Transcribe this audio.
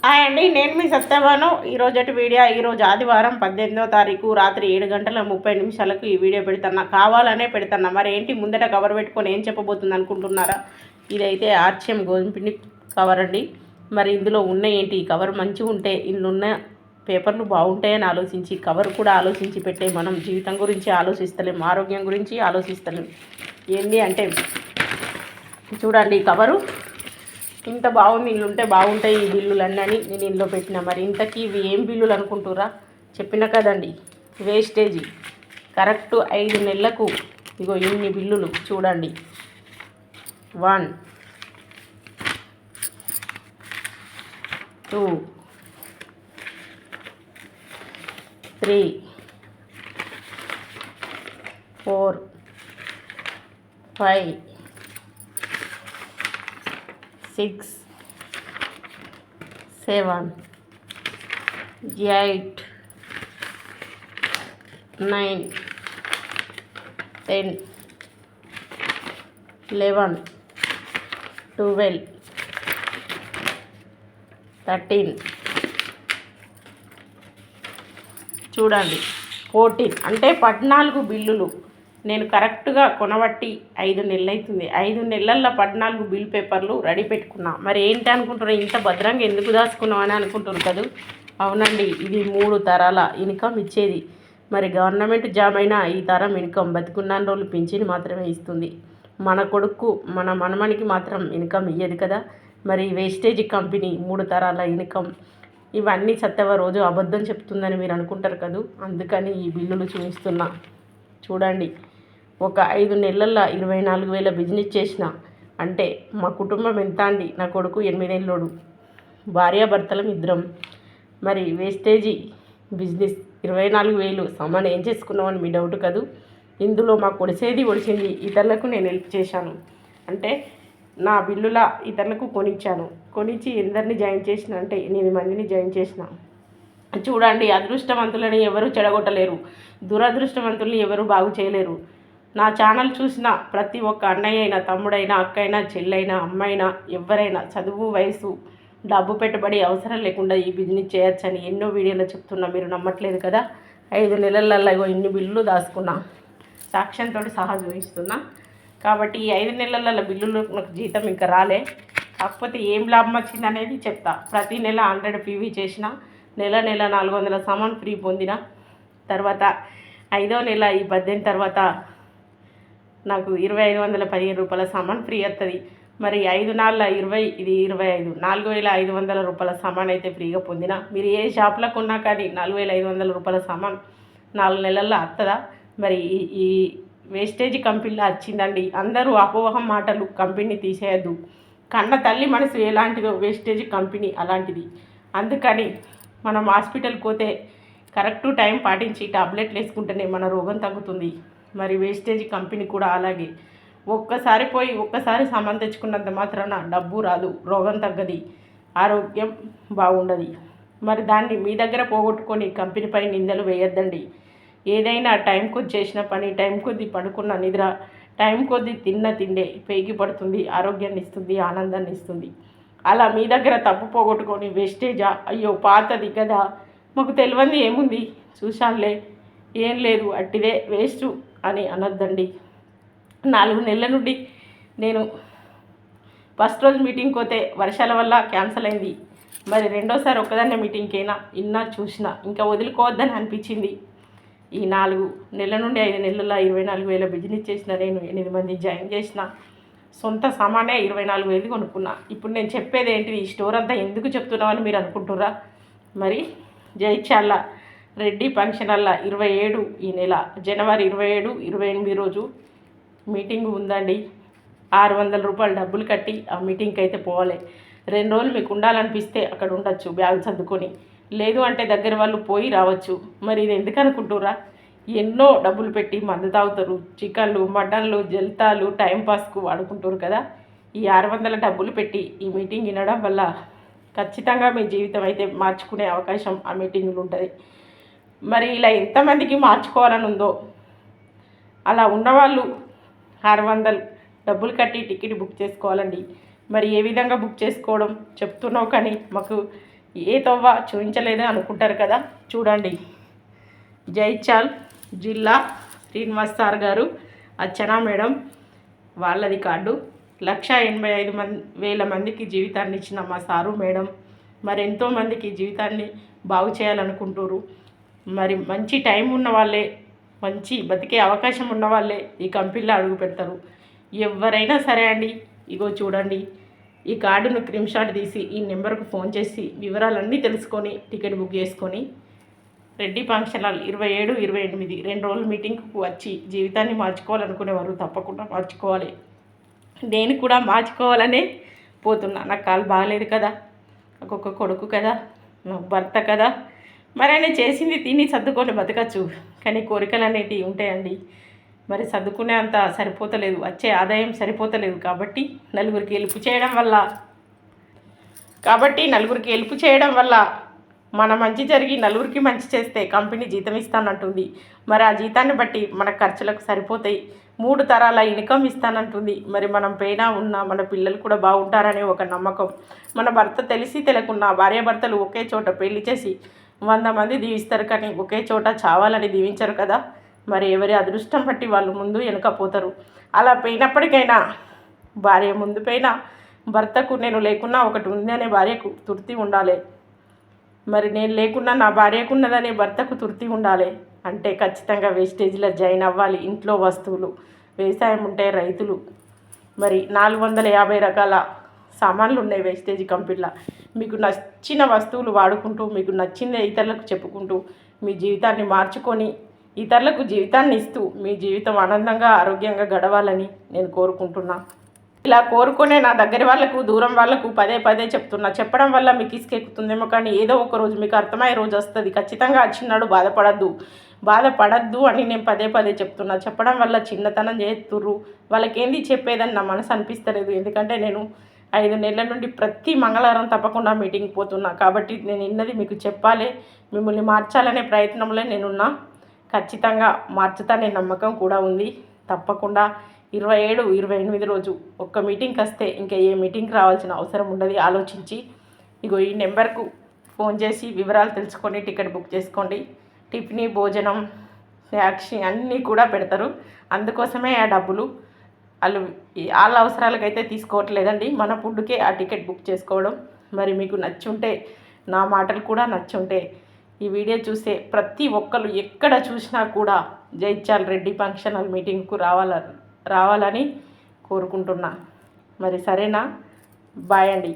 Hi అండి, నేను మీ సత్యవాను. ఈరోజు వీడియో ఈరోజు ఆదివారం 18వ తారీఖు రాత్రి 7:30 ఈ వీడియో పెడుతున్నా. కావాలనే పెడుతున్నా. మరి ఏంటి ముందట కవర్ పెట్టుకొని ఏం చెప్పబోతుంది అనుకుంటున్నారా? ఇదైతే ఆర్చిఎం గోధుమ పిండి కవర్ అండి. మరి ఇందులో ఉన్న ఏంటి కవర్ మంచిగా ఉంటే ఇందులో ఉన్న పేపర్లు బాగుంటాయని ఆలోచించి కవర్ కూడా ఆలోచించి పెట్టే మనం జీవితం గురించి ఆలోచిస్తలేం, ఆరోగ్యం గురించి ఆలోచిస్తలేం. ఏంటి అంటే చూడండి, కవరు ఇంత బాగుంది, ఇల్లు ఉంటే బాగుంటాయి ఈ బిల్లులు అన్నీ నేను ఇంట్లో పెట్టిన. మరి ఇంతకీ ఇవి ఏం బిల్లులు అనుకుంటురా? చెప్పిన కదండి, వేస్టేజీ. కరెక్ట్ 5 నెలలకు ఇగో ఇన్ని బిల్లులు చూడండి. 1 2 3 4 5 6 7 8 9 10 11 12 13 చూడండి 14 అంటే 14 బిల్లులు నేను కరెక్ట్గా కొనబట్టి 5 నెలలు అవుతుంది. 5 నెలల్లో 14 బిల్ పేపర్లు రెడీ పెట్టుకున్నా. మరి ఏంటి అనుకుంటున్నారు, ఇంత భద్రంగా ఎందుకు దాచుకున్నాం అని అనుకుంటున్నారు కదా? అవునండి, ఇది 3 తరాల ఇన్కమ్ ఇచ్చేది. మరి గవర్నమెంట్ జాబ్ అయినా ఈ తరం ఇన్కమ్ బతుకున్న రోజులు పింఛన్ మాత్రమే ఇస్తుంది. మన కొడుకు మన మనమనికి మాత్రం ఇన్కమ్ ఇయ్యదు కదా. మరి వేస్టేజ్ కంపెనీ 3 తరాల ఇన్కమ్ ఇవన్నీ సత్యవ రోజు అబద్ధం చెప్తుందని మీరు అనుకుంటారు కదా. అందుకని ఈ బిల్లులు చూపిస్తున్నా. చూడండి, ఒక 5 నెలల్లో 24,000 బిజినెస్ చేసిన అంటే మా కుటుంబం ఎంత అండి? నా కొడుకు 8 ఏళ్ళోడు, భార్యాభర్తలం ఇద్దరం. మరి వేస్టేజీ బిజినెస్ 24,000 సామాన్ ఏం చేసుకున్నామని మీ డౌట్ కదూ. ఇందులో మాకు ఒడిసింది ఇతరులకు నేను హెల్ప్ చేశాను. అంటే నా బిల్లుల ఇతరులకు కొనిచ్చి ఎందరిని జాయిన్ చేసిన అంటే 8 మందిని జాయిన్ చేసిన. చూడండి, అదృష్టవంతులని ఎవరు చెడగొట్టలేరు, దురదృష్టవంతుల్ని ఎవరు బాగు చేయలేరు. నా ఛానల్ చూసిన ప్రతి ఒక్క అన్నయ్య అయినా, తమ్ముడైనా, అక్కైనా, చెల్లైనా, అమ్మైనా, ఎవరైనా చదువు, వయసు, డబ్బు, పెట్టుబడి అవసరం లేకుండా ఈ బిజినెస్ చేయొచ్చని ఎన్నో వీడియోలో చెప్తున్నా. మీరు నమ్మట్లేదు కదా. 5 నెలలలో ఇన్ని బిల్లులు దాచుకున్నా, సాక్ష్యంతో సహా చూపిస్తున్నా. కాబట్టి ఈ 5 నెలల బిల్లులు నాకు జీతం ఇంకా రాలే. కాకపోతే ఏం లాభం వచ్చింది అనేది చెప్తా. ప్రతి నెల 100 పీవీ చేసిన, నెల 400 సామాన్ ఫ్రీ పొందిన. తర్వాత 5వ నెల ఈ 18 తర్వాత నాకు 2,515 రూపాయల సామాన్ ఫ్రీ వస్తుంది. మరి 5 నాళ్ళ 20, ఇది 25, 4,500 రూపాయల సామాన్ అయితే ఫ్రీగా పొందిన. మీరు ఏ షాప్లో కొన్నా కానీ 4,500 రూపాయల సామాన్ 4 నెలల్లో వస్తుందా? మరి ఈ వేస్టేజ్ కంపెనీలో వచ్చిందండి. అందరూ అపోహం మాటలు, కంపెనీ తీసేయద్దు. కన్న తల్లి మనసు ఎలాంటిదో వేస్టేజ్ కంపెనీ అలాంటిది. అందుకని మనం హాస్పిటల్కి పోతే కరెక్ట్ టైం పాటించి టాబ్లెట్లు వేసుకుంటేనే మన రోగం తగ్గుతుంది. మరి వేస్టేజ్ కంపెనీ కూడా అలాగే. ఒక్కసారి పోయి ఒక్కసారి సామాన్ తెచ్చుకున్నంత మాత్రాన డబ్బు రాదు, రోగం తగ్గది, ఆరోగ్యం బాగుండదు. మరి దాన్ని మీ దగ్గర పోగొట్టుకొని కంపెనీపై నిందలు వేయొద్దండి. ఏదైనా టైం కొద్ది చేసిన పని, టైం కొద్ది పడుకున్న నిద్ర, టైం కొద్ది తిన్న తిండే పేగి పడుతుంది, ఆరోగ్యాన్ని ఇస్తుంది, ఆనందాన్ని ఇస్తుంది. అలా మీ దగ్గర తప్పు పోగొట్టుకొని వేస్టేజా, అయ్యో పాతది కదా, మాకు తెలియంది ఏముంది, చూశానులే, ఏం లేదు, అట్టిదే వేస్ట్ అని అనొద్దండి. 4 నెలల నుండి నేను ఫస్ట్ రోజు మీటింగ్కి పోతే వర్షాల వల్ల క్యాన్సిల్ అయింది. మరి రెండోసారి ఒక్కదాన్నే మీటింగ్కి అయినా చూసిన, ఇంకా వదులుకోవద్దని అనిపించింది. ఈ 4 నెలల నుండి 5 నెలల్లో 24,000 బిజినెస్ చేసిన నేను, 8 మంది జాయిన్ చేసిన, సొంత సామానే 24,000 కొనుక్కున్నా. ఇప్పుడు నేను చెప్పేది ఏంటిది, ఈ స్టోర్ అంతా ఎందుకు చెప్తున్నామని మీరు అనుకుంటుర్రా? మరి జైత్యాల రెడ్డి ఫంక్షన్ వల్ల 27 ఈ నెల జనవరి 27, 28 రోజు మీటింగ్ ఉందండి. 600 రూపాయలు డబ్బులు కట్టి ఆ మీటింగ్కి అయితే పోవాలి. 2 రోజులు మీకు ఉండాలనిపిస్తే అక్కడ ఉండొచ్చు బ్యాగ్ సర్దుకొని, లేదు అంటే దగ్గర వాళ్ళు పోయి రావచ్చు. మరి ఇది ఎందుకు అనుకుంటుర్రా? ఎన్నో డబ్బులు పెట్టి మందు తాగుతారు, చికెన్లు, మటన్లు, జల్తాలు టైంపాస్కు వాడుకుంటారు కదా. ఈ 600 డబ్బులు పెట్టి ఈ మీటింగ్ వినడం వల్ల ఖచ్చితంగా మీ జీవితం అయితే మార్చుకునే అవకాశం ఆ మీటింగులు ఉంటుంది. మరి ఇలా ఎంతమందికి మార్చుకోవాలని ఉందో అలా ఉన్నవాళ్ళు 600 డబ్బులు కట్టి టికెట్ బుక్ చేసుకోవాలండి. మరి ఏ విధంగా బుక్ చేసుకోవడం చెప్తున్నావు కానీ మాకు ఏ తవ్వ చూపించలేదు అనుకుంటారు కదా, చూడండి. జైత్యాల్ జిల్లా శ్రీనివాస్ సార్ గారు, అర్చన మేడం వాళ్ళది కార్డు. 1,85,000 మందికి జీవితాన్ని ఇచ్చిన మా సారు మేడం మరి ఎంతోమందికి జీవితాన్ని బాగు చేయాలనుకుంటారు. మరి మంచి టైం ఉన్న వాళ్ళే, మంచి బతికే అవకాశం ఉన్న వాళ్ళే ఈ కంపెనీలో అడుగు పెడతారు. ఎవరైనా సరే అండి, ఇగో చూడండి, ఈ కార్డును స్క్రీన్ షాట్ తీసి ఈ నెంబర్కు ఫోన్ చేసి వివరాలన్నీ తెలుసుకొని టికెట్ బుక్ చేసుకొని రెడ్డి ఫంక్షన్ హాల్ 27, 28 2 రోజులు మీటింగ్కు వచ్చి జీవితాన్ని మార్చుకోవాలనుకునేవారు తప్పకుండా మార్చుకోవాలి. నేను కూడా మార్చుకోవాలనే పోతున్నా. నాకు కాలు బాగలేదు కదా, నాకు ఒక కొడుకు కదా, నాకు భర్త కదా, మరి ఆయన చేసింది తిని సర్దుకొని బతకచ్చు. కానీ కోరికలు అనేటివి ఉంటాయండి. మరి సర్దుకునే అంత సరిపోతలేదు, వచ్చే ఆదాయం సరిపోతలేదు. కాబట్టి నలుగురికి హెల్ప్ చేయడం వల్ల మన మంచి జరిగి నలుగురికి మంచి చేస్తే కంపెనీ జీతం ఇస్తానంటుంది. మరి ఆ జీతాన్ని బట్టి మన ఖర్చులకు సరిపోతాయి. 3 తరాల ఇన్కమ్ ఇస్తానంటుంది. మరి మనం పైన ఉన్న మన పిల్లలు కూడా బాగుంటారనే ఒక నమ్మకం. మన భర్త తెలిసి తెలియకున్నా భార్యాభర్తలు ఒకే చోట పెళ్లి చేసి 100 మంది దీవిస్తారు, కానీ ఒకే చోట చావాలని దీవించరు కదా. మరి ఎవరి అదృష్టం బట్టి వాళ్ళు ముందు వెనకపోతారు. అలా పోయినప్పటికైనా భార్య ముందు పైన భర్తకు నేను లేకున్నా ఒకటి ఉంది అనే భార్యకు తృప్తి ఉండాలి. మరి నేను లేకున్నా నా భార్యకు ఉన్నదనే భర్తకు తృప్తి ఉండాలి. అంటే ఖచ్చితంగా వేస్టేజ్లో జాయిన్ అవ్వాలి. ఇంట్లో వస్తువులు, వ్యవసాయం ఉంటే రైతులు, మరి 450 రకాల సామాన్లు ఉన్నాయి వేస్టేజ్ కంపెనీలో. మీకు నచ్చిన వస్తువులు వాడుకుంటూ, మీకు నచ్చిన ఇతరులకు చెప్పుకుంటూ మీ జీవితాన్ని మార్చుకొని ఇతరులకు జీవితాన్ని ఇస్తూ మీ జీవితం ఆనందంగా ఆరోగ్యంగా గడవాలని నేను కోరుకుంటున్నా. ఇలా కోరుకునే నా దగ్గర వాళ్ళకు, దూరం వాళ్ళకు పదే చెప్తున్నా. చెప్పడం వల్ల మీకు ఇసుకెక్కుతుందేమో, కానీ ఏదో ఒక రోజు మీకు అర్థమయ్యే రోజు వస్తుంది. ఖచ్చితంగా వచ్చినాడు బాధపడద్దు అని నేను పదే చెప్తున్నా. చెప్పడం వల్ల చిన్నతనం చేస్తుర్రు. వాళ్ళకేంది చెప్పేదని నా మనసు అనిపిస్తలేదు. ఎందుకంటే నేను 5 నెలల నుండి ప్రతి మంగళవారం తప్పకుండా మీటింగ్ పోతున్నా. కాబట్టి నేను ఇన్నది మీకు చెప్పాలి, మిమ్మల్ని మార్చాలనే ప్రయత్నంలో నేనున్నా. ఖచ్చితంగా మార్చుతానే నమ్మకం కూడా ఉంది. తప్పకుండా 27, 28 రోజు ఒక్క మీటింగ్కి వస్తే ఇంకా ఏ మీటింగ్కి రావాల్సిన అవసరం ఉండదు. ఆలోచించి ఇగో ఈ నెంబర్కు ఫోన్ చేసి వివరాలు తెలుసుకొని టికెట్ బుక్ చేసుకోండి. టిఫిన్, భోజనం, ట్యాక్సీ అన్నీ కూడా పెడతారు. అందుకోసమే ఆ డబ్బులు వాళ్ళ అవసరాలకైతే తీసుకోవట్లేదండి. మన ఫుడ్కే ఆ టికెట్ బుక్ చేసుకోవడం. మరి మీకు నచ్చుంటే, నా మాటలు కూడా నచ్చుంటే ఈ వీడియో చూస్తే ప్రతి ఒక్కరు ఎక్కడ చూసినా కూడా జైత్యాల్ రెడ్డి ఫంక్షన్ హాల్ మీటింగ్కు రావాలని కోరుకుంటున్నా. మరి సరేనా? బాయ్ అండి.